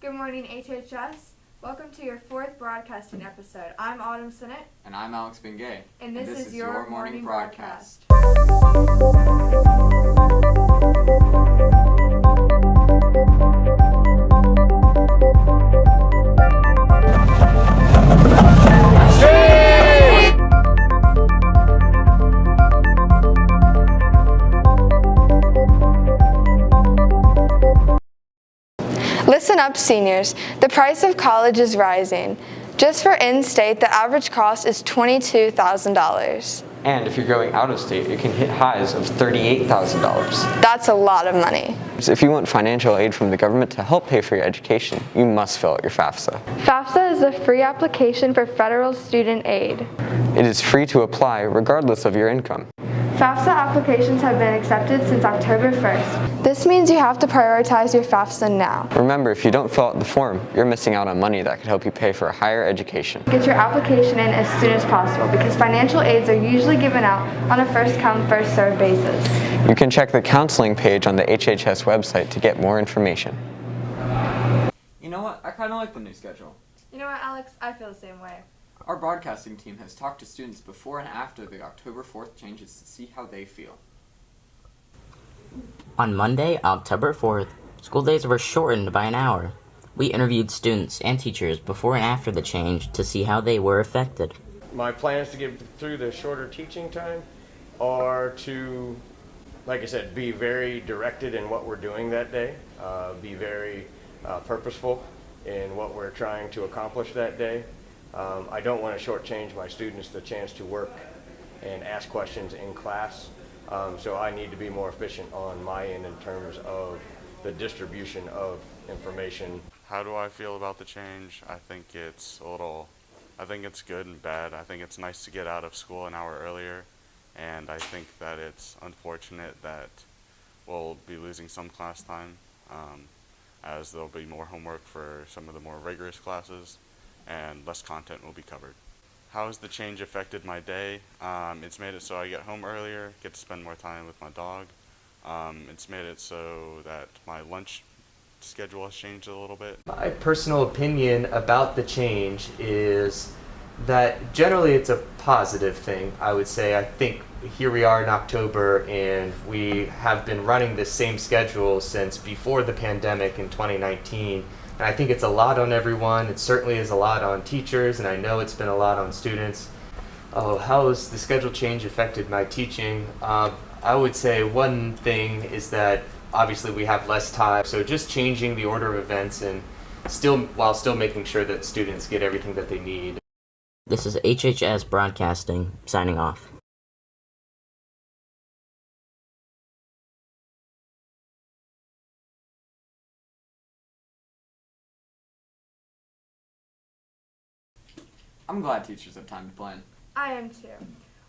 Good morning, HHS. Welcome to your fourth broadcasting episode. I'm Autumn Sinnett. And I'm Alex Bingay. And this is your morning broadcast. Listen up, seniors. The price of college is rising. Just for in-state, the average cost is $22,000. And if you're going out of state, it can hit highs of $38,000. That's a lot of money. If you want financial aid from the government to help pay for your education, you must fill out your FAFSA. FAFSA is a free application for federal student aid. It is free to apply regardless of your income. FAFSA applications have been accepted since October 1st. This means you have to prioritize your FAFSA now. Remember, if you don't fill out the form, you're missing out on money that could help you pay for a higher education. Get your application in as soon as possible because financial aids are usually given out on a first-come, first-served basis. You can check the counseling page on the HHS website to get more information. You know what? I kind of like the new schedule. You know what, Alex? I feel the same way. Our broadcasting team has talked to students before and after the October 4th changes to see how they feel. On Monday, October 4th, school days were shortened by an hour. We interviewed students and teachers before and after the change to see how they were affected. My plan is to get through the shorter teaching time or to, like I said, be very directed in what we're doing that day, be very purposeful in what we're trying to accomplish that day. I don't want to shortchange my students the chance to work and ask questions in class, so I need to be more efficient on my end in terms of the distribution of information. How do I feel about the change? I think it's good and bad. I think it's nice to get out of school an hour earlier, and I think that it's unfortunate that we'll be losing some class time, as there'll be more homework for some of the more rigorous classes, and less content will be covered. How has the change affected my day? It's made it so I get home earlier, get to spend more time with my dog. It's made it so that my lunch schedule has changed a little bit. My personal opinion about the change is that generally it's a positive thing, I would say. I think here we are in October and we have been running the same schedule since before the pandemic in 2019. And I think it's a lot on everyone. It certainly is a lot on teachers, and I know it's been a lot on students. Oh, how has the schedule change affected my teaching? I would say one thing is that obviously we have less time, so just changing the order of events and while still making sure that students get everything that they need. This is HHS Broadcasting, signing off. I'm glad teachers have time to plan. I am too.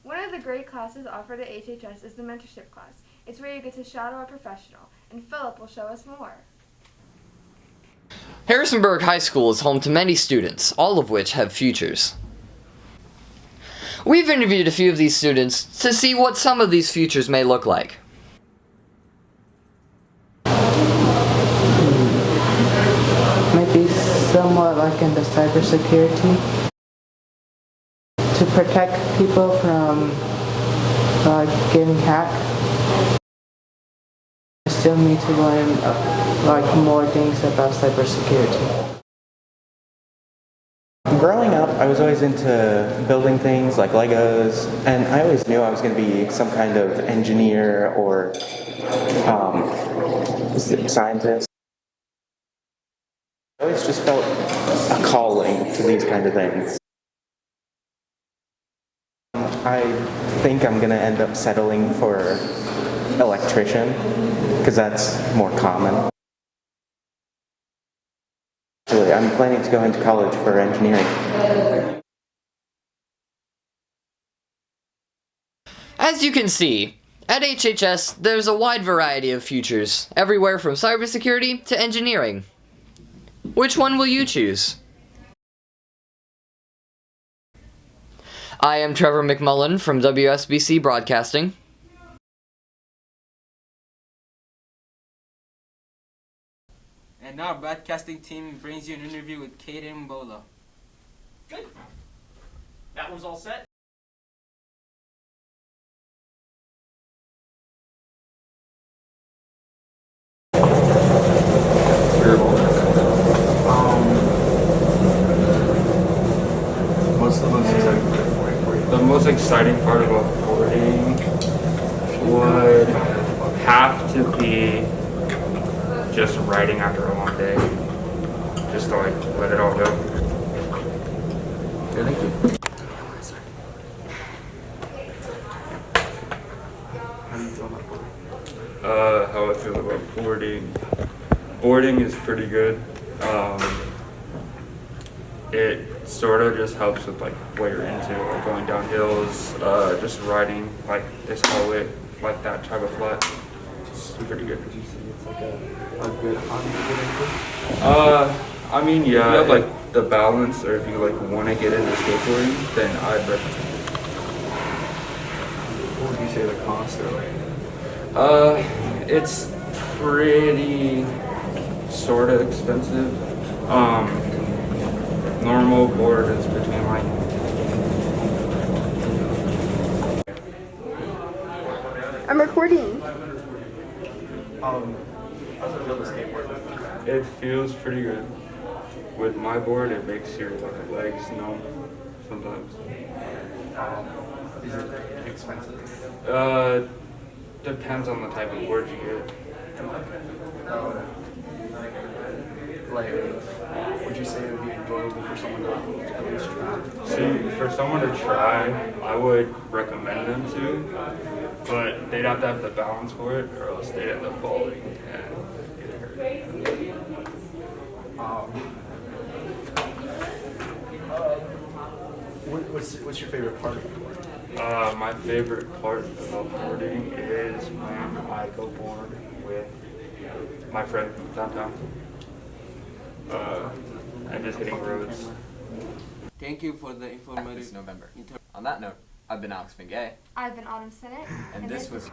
One of the great classes offered at HHS is the mentorship class. It's where you get to shadow a professional, and Philip will show us more. Harrisonburg High School is home to many students, all of which have futures. We've interviewed a few of these students to see what some of these futures may look like. Might be somewhat like in the cybersecurity. To protect people from getting hacked. I still need to learn more things about cybersecurity. Growing up, I was always into building things like Legos, and I always knew I was going to be some kind of engineer or scientist. I always just felt a calling to these kind of things. I think I'm going to end up settling for electrician, because that's more common. Actually, I'm planning to go into college for engineering. As you can see, at HHS, there's a wide variety of futures, everywhere from cybersecurity to engineering. Which one will you choose? I am Trevor McMullen from WSBC Broadcasting. And And now our broadcasting team brings you an interview with Kheydin Bolla. Good. That one's all set. What's the most exciting part for you? The most exciting part about boarding would have to be just writing after a long day. Just to like let it all go. Yeah, thank you. How do you feel about boarding? How I feel about boarding. Boarding is pretty good. It sort of just helps with like what you're into, like going down hills, just riding like this hallway, like that type of flat. It's pretty good. Would you say it's like a good hobby to get into? I mean, yeah, if you have like the balance, or if you like want to get into skateboarding, then I'd recommend it. What would you say the costs are like? It's pretty sort of expensive. Normal board is between like I'm recording. How's it feel to skateboard? it feels pretty good. With my board, it makes your like legs numb sometimes. Is it expensive? Depends on the type of board you get. Like, would you say it would be enjoyable for someone to at least try? See, for someone to try, I would recommend them to, but they'd have to have the balance for it, or else they'd end up falling and get hurt. What's your favorite part of the board? My favorite part about boarding is when I go board with my friend downtown. And just hitting roads. Thank you for the This informative November. On that note, I've been Alex Bingay. I've been Sinnett. And this was